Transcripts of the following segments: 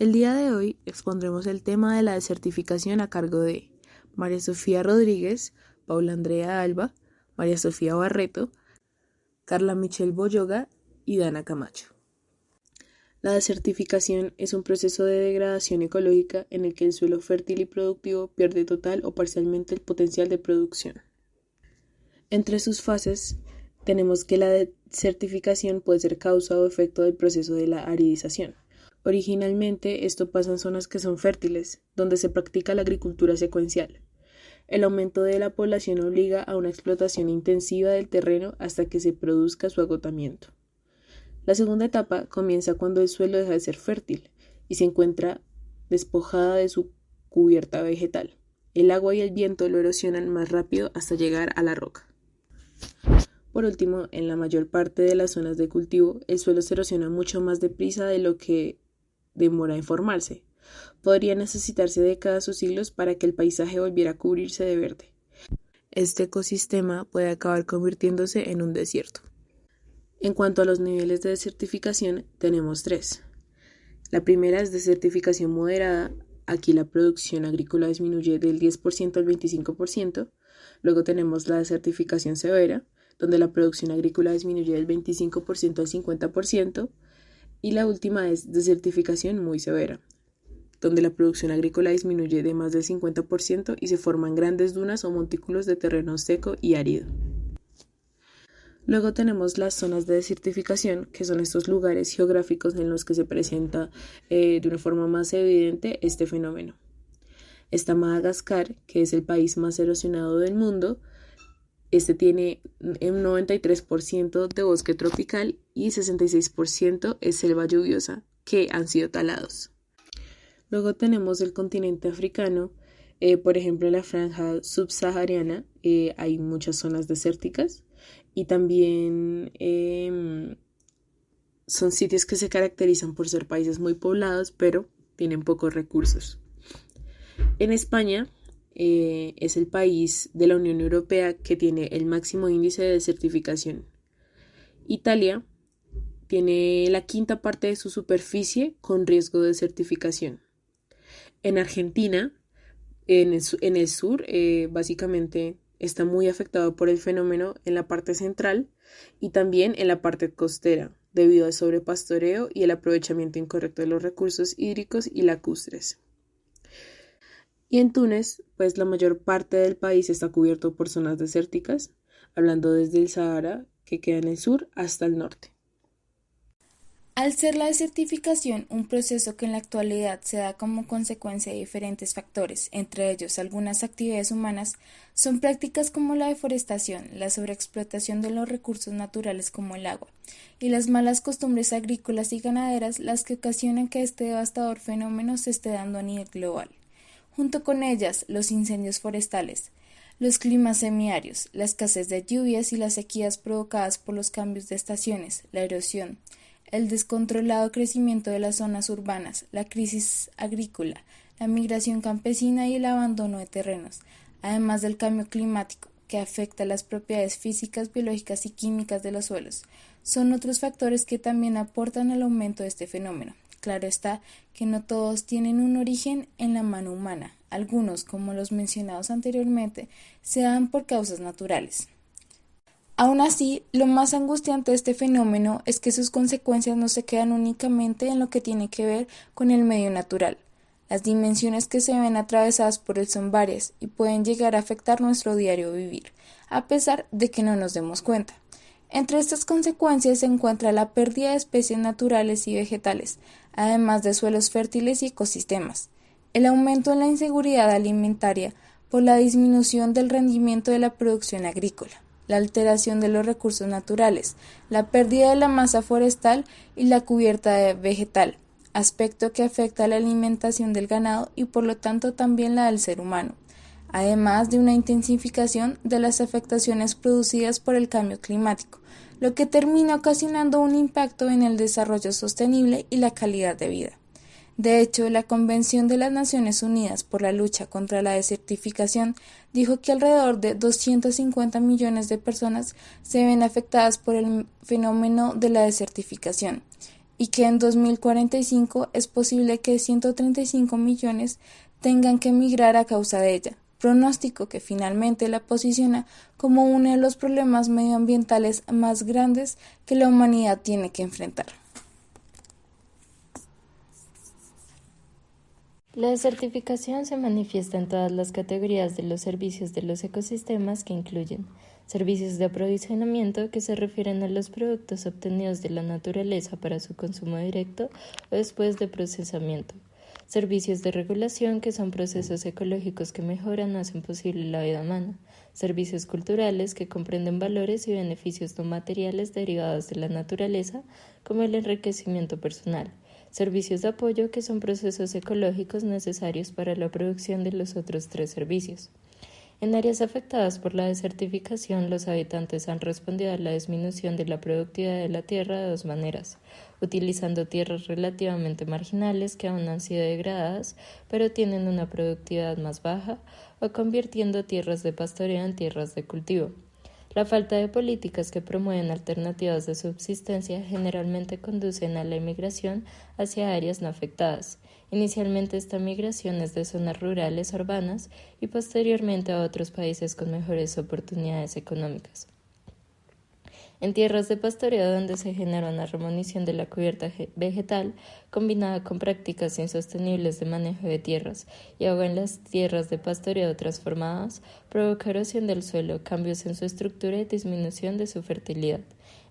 El día de hoy expondremos el tema de la desertificación a cargo de María Sofía Rodríguez, Paula Andrea Alba, María Sofía Barreto, Carla Michelle Boyoga y Dana Camacho. La desertificación es un proceso de degradación ecológica en el que el suelo fértil y productivo pierde total o parcialmente el potencial de producción. Entre sus fases tenemos que la desertificación puede ser causa o efecto del proceso de la aridización. Originalmente esto pasa en zonas que son fértiles, donde se practica la agricultura secuencial. El aumento de la población obliga a una explotación intensiva del terreno hasta que se produzca su agotamiento. La segunda etapa comienza cuando el suelo deja de ser fértil y se encuentra despojada de su cubierta vegetal. El agua y el viento lo erosionan más rápido hasta llegar a la roca. Por último, en la mayor parte de las zonas de cultivo, el suelo se erosiona mucho más deprisa de lo que demora en formarse. Podría necesitarse décadas o siglos para que el paisaje volviera a cubrirse de verde. Este ecosistema puede acabar convirtiéndose en un desierto. En cuanto a los niveles de desertificación, tenemos tres. La primera es desertificación moderada. Aquí la producción agrícola disminuye del 10% al 25%. Luego tenemos la desertificación severa, donde la producción agrícola disminuye del 25% al 50%. Y la última es desertificación muy severa, donde la producción agrícola disminuye de más del 50% y se forman grandes dunas o montículos de terreno seco y árido. Luego tenemos las zonas de desertificación, que son estos lugares geográficos en los que se presenta de una forma más evidente este fenómeno. Está Madagascar, que es el país más erosionado del mundo. Este tiene un 93% de bosque tropical y 66% es selva lluviosa, que han sido talados. Luego tenemos el continente africano. Por ejemplo, en la franja subsahariana hay muchas zonas desérticas y también son sitios que se caracterizan por ser países muy poblados, pero tienen pocos recursos. En España es el país de la Unión Europea que tiene el máximo índice de desertificación. Italia tiene la quinta parte de su superficie con riesgo de desertificación. En Argentina, en el sur, básicamente está muy afectado por el fenómeno en la parte central y también en la parte costera, debido al sobrepastoreo y el aprovechamiento incorrecto de los recursos hídricos y lacustres. Y en Túnez, pues la mayor parte del país está cubierto por zonas desérticas, hablando desde el Sahara, que queda en el sur, hasta el norte. Al ser la desertificación un proceso que en la actualidad se da como consecuencia de diferentes factores, entre ellos algunas actividades humanas, son prácticas como la deforestación, la sobreexplotación de los recursos naturales como el agua, y las malas costumbres agrícolas y ganaderas las que ocasionan que este devastador fenómeno se esté dando a nivel global. Junto con ellas, los incendios forestales, los climas semiáridos, la escasez de lluvias y las sequías provocadas por los cambios de estaciones, la erosión, el descontrolado crecimiento de las zonas urbanas, la crisis agrícola, la migración campesina y el abandono de terrenos, además del cambio climático, que afecta las propiedades físicas, biológicas y químicas de los suelos, son otros factores que también aportan al aumento de este fenómeno. Claro está que no todos tienen un origen en la mano humana. Algunos, como los mencionados anteriormente, se dan por causas naturales. Aún así, lo más angustiante de este fenómeno es que sus consecuencias no se quedan únicamente en lo que tiene que ver con el medio natural. Las dimensiones que se ven atravesadas por él son varias y pueden llegar a afectar nuestro diario vivir, a pesar de que no nos demos cuenta. Entre estas consecuencias se encuentra la pérdida de especies naturales y vegetales, además de suelos fértiles y ecosistemas, el aumento en la inseguridad alimentaria por la disminución del rendimiento de la producción agrícola, la alteración de los recursos naturales, la pérdida de la masa forestal y la cubierta vegetal, aspecto que afecta a la alimentación del ganado y por lo tanto también la del ser humano, además de una intensificación de las afectaciones producidas por el cambio climático, lo que termina ocasionando un impacto en el desarrollo sostenible y la calidad de vida. De hecho, la Convención de las Naciones Unidas por la lucha contra la desertificación dijo que alrededor de 250 millones de personas se ven afectadas por el fenómeno de la desertificación, y que en 2045 es posible que 135 millones tengan que emigrar a causa de ella, pronóstico que finalmente la posiciona como uno de los problemas medioambientales más grandes que la humanidad tiene que enfrentar. La desertificación se manifiesta en todas las categorías de los servicios de los ecosistemas que incluyen servicios de aprovisionamiento que se refieren a los productos obtenidos de la naturaleza para su consumo directo o después de procesamiento, servicios de regulación que son procesos ecológicos que mejoran o hacen posible la vida humana, servicios culturales que comprenden valores y beneficios no materiales derivados de la naturaleza como el enriquecimiento personal, servicios de apoyo que son procesos ecológicos necesarios para la producción de los otros tres servicios. En áreas afectadas por la desertificación, los habitantes han respondido a la disminución de la productividad de la tierra de dos maneras, utilizando tierras relativamente marginales que aún no han sido degradadas, pero tienen una productividad más baja, o convirtiendo tierras de pastoreo en tierras de cultivo. La falta de políticas que promueven alternativas de subsistencia generalmente conducen a la emigración hacia áreas no afectadas. Inicialmente esta migración es de zonas rurales a urbanas y posteriormente a otros países con mejores oportunidades económicas. En tierras de pastoreo donde se genera una remolición de la cubierta vegetal combinada con prácticas insostenibles de manejo de tierras y agua en las tierras de pastoreo transformadas, provoca erosión del suelo, cambios en su estructura y disminución de su fertilidad.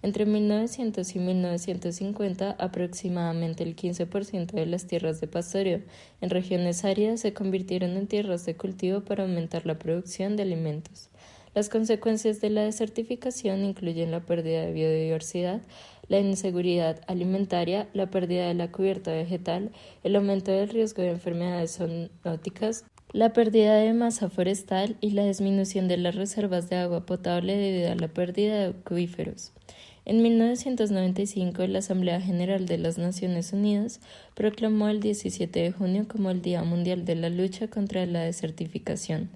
Entre 1900 y 1950, aproximadamente el 15% de las tierras de pastoreo en regiones áridas se convirtieron en tierras de cultivo para aumentar la producción de alimentos. Las consecuencias de la desertificación incluyen la pérdida de biodiversidad, la inseguridad alimentaria, la pérdida de la cubierta vegetal, el aumento del riesgo de enfermedades zoonóticas, la pérdida de masa forestal y la disminución de las reservas de agua potable debido a la pérdida de acuíferos. En 1995, la Asamblea General de las Naciones Unidas proclamó el 17 de junio como el Día Mundial de la Lucha contra la Desertificación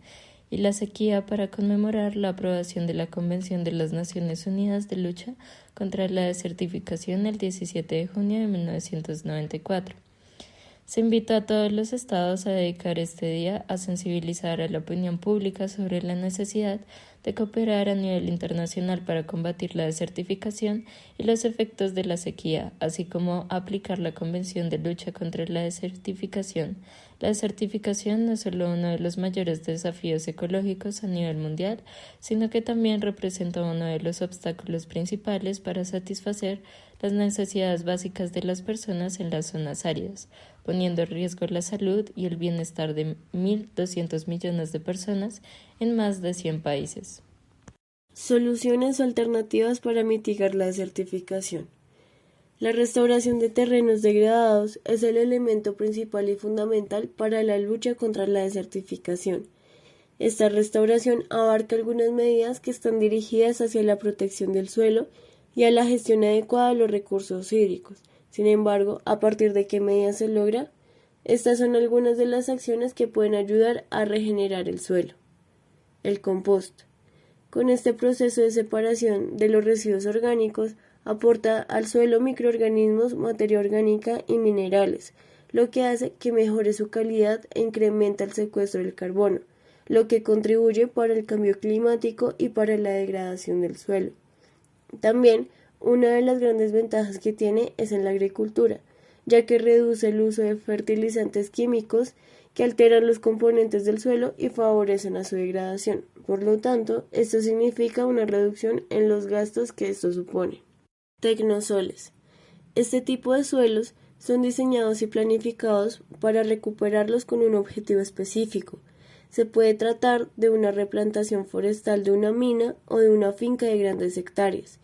y la sequía para conmemorar la aprobación de la Convención de las Naciones Unidas de Lucha contra la Desertificación el 17 de junio de 1994. Se invitó a todos los estados a dedicar este día a sensibilizar a la opinión pública sobre la necesidad de cooperar a nivel internacional para combatir la desertificación y los efectos de la sequía, así como aplicar la Convención de Lucha contra la Desertificación. La desertificación no es solo uno de los mayores desafíos ecológicos a nivel mundial, sino que también representa uno de los obstáculos principales para satisfacer las necesidades básicas de las personas en las zonas áridas, poniendo en riesgo la salud y el bienestar de 1.200 millones de personas en más de 100 países. Soluciones o alternativas para mitigar la desertificación. La restauración de terrenos degradados es el elemento principal y fundamental para la lucha contra la desertificación. Esta restauración abarca algunas medidas que están dirigidas hacia la protección del suelo y a la gestión adecuada de los recursos hídricos. Sin embargo, ¿a partir de qué medidas se logra? Estas son algunas de las acciones que pueden ayudar a regenerar el suelo. El compost. Con este proceso de separación de los residuos orgánicos, aporta al suelo microorganismos, materia orgánica y minerales, lo que hace que mejore su calidad e incrementa el secuestro del carbono, lo que contribuye para el cambio climático y para la degradación del suelo. También, una de las grandes ventajas que tiene es en la agricultura, ya que reduce el uso de fertilizantes químicos que alteran los componentes del suelo y favorecen a su degradación. Por lo tanto, esto significa una reducción en los gastos que esto supone. Tecnosoles. Este tipo de suelos son diseñados y planificados para recuperarlos con un objetivo específico. Se puede tratar de una replantación forestal de una mina o de una finca de grandes hectáreas.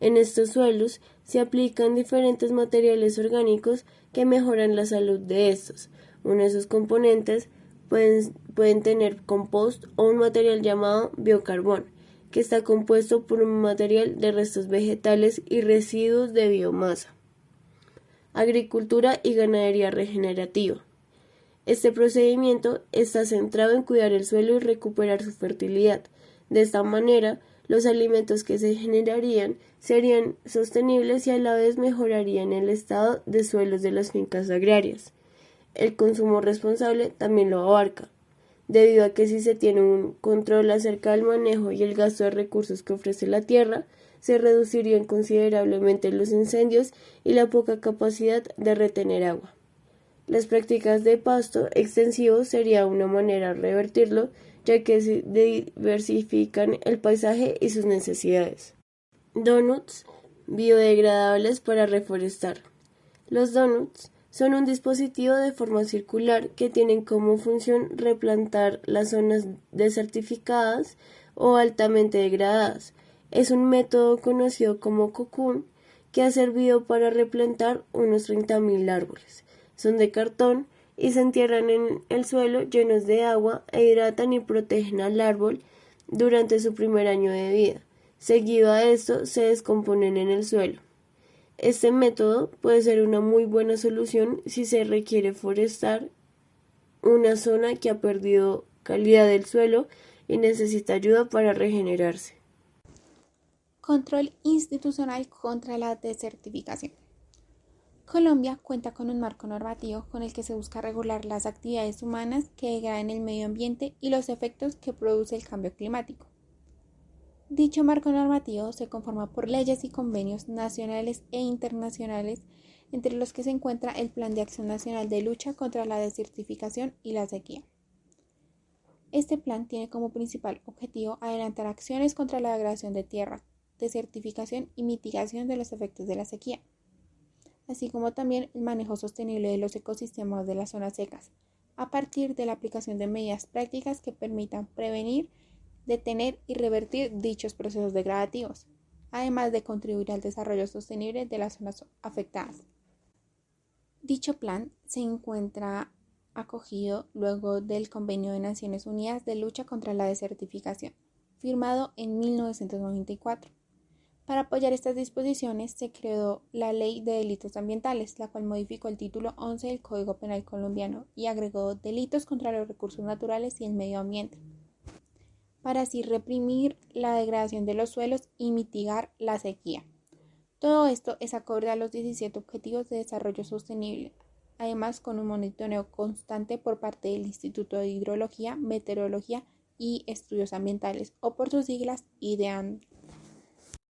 En estos suelos se aplican diferentes materiales orgánicos que mejoran la salud de estos. Uno de esos componentes pueden tener compost o un material llamado biocarbón, que está compuesto por un material de restos vegetales y residuos de biomasa. Agricultura y ganadería regenerativa. Este procedimiento está centrado en cuidar el suelo y recuperar su fertilidad. De esta manera, Los alimentos que se generarían serían sostenibles y a la vez mejorarían el estado de suelos de las fincas agrarias. El consumo responsable también lo abarca, debido a que si se tiene un control acerca del manejo y el gasto de recursos que ofrece la tierra, se reducirían considerablemente los incendios y la poca capacidad de retener agua. Las prácticas de pasto extensivo sería una manera de revertirlo, ya que se diversifican el paisaje y sus necesidades. Donuts biodegradables para reforestar. Los donuts son un dispositivo de forma circular que tienen como función replantar las zonas desertificadas o altamente degradadas. Es un método conocido como cocoon que ha servido para replantar unos 30.000 árboles. Son de cartón y se entierran en el suelo llenos de agua e hidratan y protegen al árbol durante su primer año de vida. Seguido a esto, se descomponen en el suelo. Este método puede ser una muy buena solución si se requiere forestar una zona que ha perdido calidad del suelo y necesita ayuda para regenerarse. Control institucional contra la desertificación. Colombia cuenta con un marco normativo con el que se busca regular las actividades humanas que degradan el medio ambiente y los efectos que produce el cambio climático. Dicho marco normativo se conforma por leyes y convenios nacionales e internacionales, entre los que se encuentra el Plan de Acción Nacional de Lucha contra la Desertificación y la Sequía. Este plan tiene como principal objetivo adelantar acciones contra la degradación de tierra, desertificación y mitigación de los efectos de la sequía, así como también el manejo sostenible de los ecosistemas de las zonas secas, a partir de la aplicación de medidas prácticas que permitan prevenir, detener y revertir dichos procesos degradativos, además de contribuir al desarrollo sostenible de las zonas afectadas. Dicho plan se encuentra acogido luego del Convenio de Naciones Unidas de Lucha contra la Desertificación, firmado en 1994. Para apoyar estas disposiciones se creó la Ley de Delitos Ambientales, la cual modificó el título 11 del Código Penal colombiano y agregó delitos contra los recursos naturales y el medio ambiente, para así reprimir la degradación de los suelos y mitigar la sequía. Todo esto es acorde a los 17 Objetivos de Desarrollo Sostenible, además con un monitoreo constante por parte del Instituto de Hidrología, Meteorología y Estudios Ambientales, o por sus siglas IDEAM.